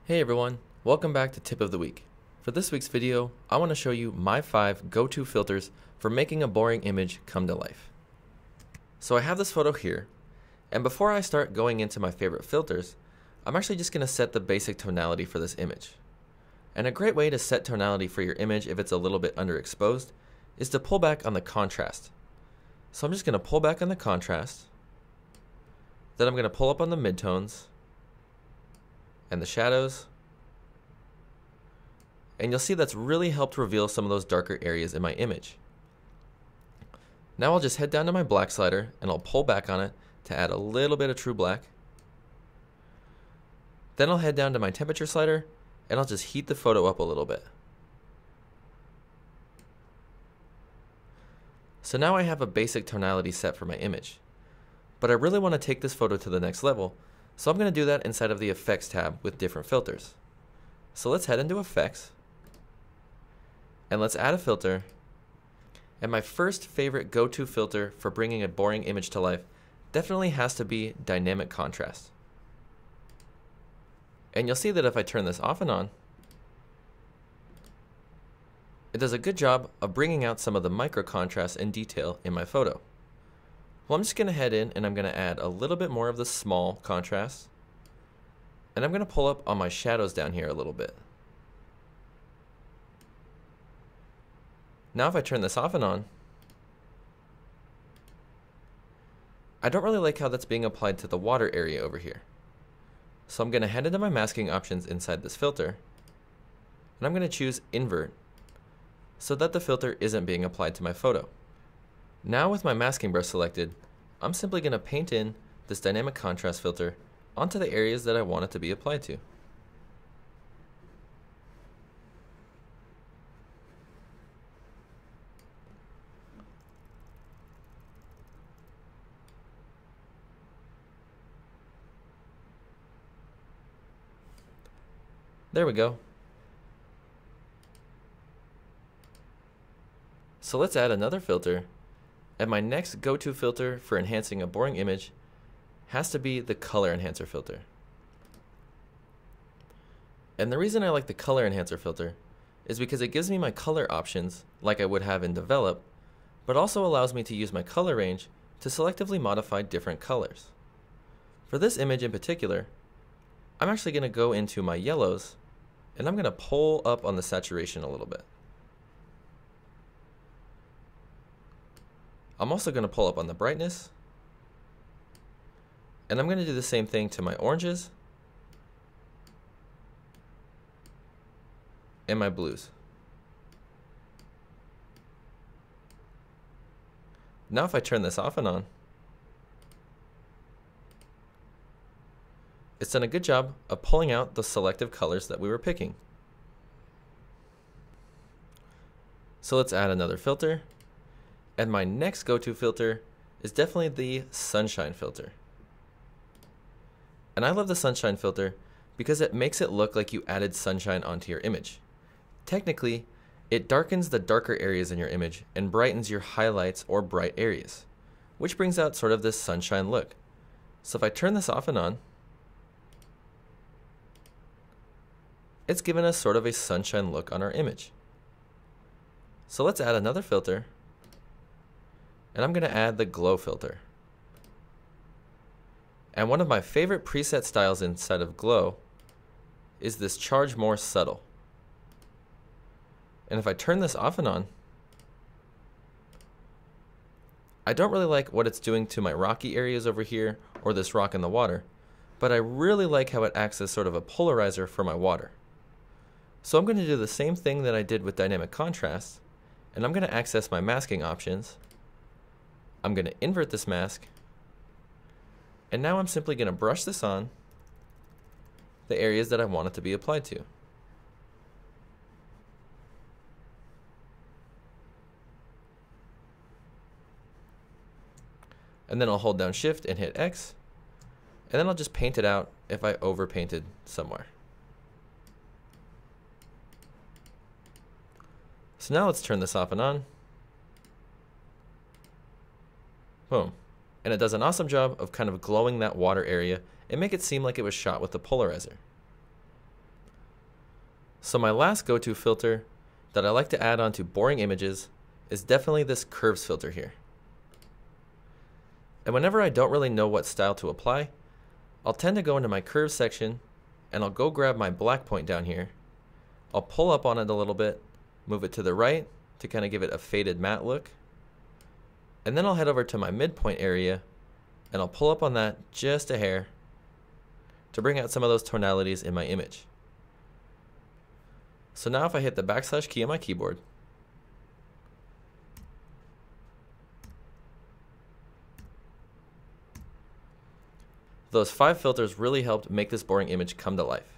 Hey everyone, welcome back to Tip of the Week. For this week's video, I want to show you my 5 go-to filters for making a boring image come to life. So I have this photo here, and before I start going into my favorite filters, I'm actually just going to set the basic tonality for this image. And a great way to set tonality for your image if it's a little bit underexposed is to pull back on the contrast. So I'm just going to pull back on the contrast, then I'm going to pull up on the midtones, and the shadows, and you'll see that's really helped reveal some of those darker areas in my image. Now I'll just head down to my black slider and I'll pull back on it to add a little bit of true black. Then I'll head down to my temperature slider and I'll just heat the photo up a little bit. So now I have a basic tonality set for my image, but I really want to take this photo to the next level. So I'm going to do that inside of the Effects tab with different filters. So let's head into Effects, and let's add a filter. And my first favorite go-to filter for bringing a boring image to life definitely has to be Dynamic Contrast. And you'll see that if I turn this off and on, it does a good job of bringing out some of the micro contrast and detail in my photo. Well, I'm just going to head in and I'm going to add a little bit more of the small contrast. And I'm going to pull up on my shadows down here a little bit. Now if I turn this off and on, I don't really like how that's being applied to the water area over here. So I'm going to head into my masking options inside this filter, and I'm going to choose Invert so that the filter isn't being applied to my photo. Now with my masking brush selected, I'm simply going to paint in this dynamic contrast filter onto the areas that I want it to be applied to. There we go. So let's add another filter. And my next go-to filter for enhancing a boring image has to be the Color Enhancer filter. And the reason I like the Color Enhancer filter is because it gives me my color options like I would have in Develop, but also allows me to use my color range to selectively modify different colors. For this image in particular, I'm actually going to go into my yellows and I'm going to pull up on the saturation a little bit. I'm also going to pull up on the brightness, and I'm going to do the same thing to my oranges and my blues. Now if I turn this off and on, it's done a good job of pulling out the selective colors that we were picking. So let's add another filter. And my next go-to filter is definitely the Sunshine filter. And I love the Sunshine filter because it makes it look like you added sunshine onto your image. Technically, it darkens the darker areas in your image and brightens your highlights or bright areas, which brings out sort of this sunshine look. So if I turn this off and on, it's given us sort of a sunshine look on our image. So let's add another filter. And I'm going to add the Glow filter. And one of my favorite preset styles inside of Glow is this Charge More Subtle. And if I turn this off and on, I don't really like what it's doing to my rocky areas over here or this rock in the water, but I really like how it acts as sort of a polarizer for my water. So I'm going to do the same thing that I did with Dynamic Contrast, and I'm going to access my masking options. I'm going to invert this mask, and now I'm simply going to brush this on the areas that I want it to be applied to. And then I'll hold down Shift and hit X, and then I'll just paint it out if I overpainted somewhere. So now let's turn this off and on. Boom. And it does an awesome job of kind of glowing that water area and make it seem like it was shot with the polarizer. So my last go-to filter that I like to add on to boring images is definitely this curves filter here. And whenever I don't really know what style to apply, I'll tend to go into my curves section and I'll go grab my black point down here. I'll pull up on it a little bit, move it to the right to kind of give it a faded matte look. And then I'll head over to my midpoint area and I'll pull up on that just a hair to bring out some of those tonalities in my image. So now if I hit the backslash key on my keyboard, those 5 filters really helped make this boring image come to life.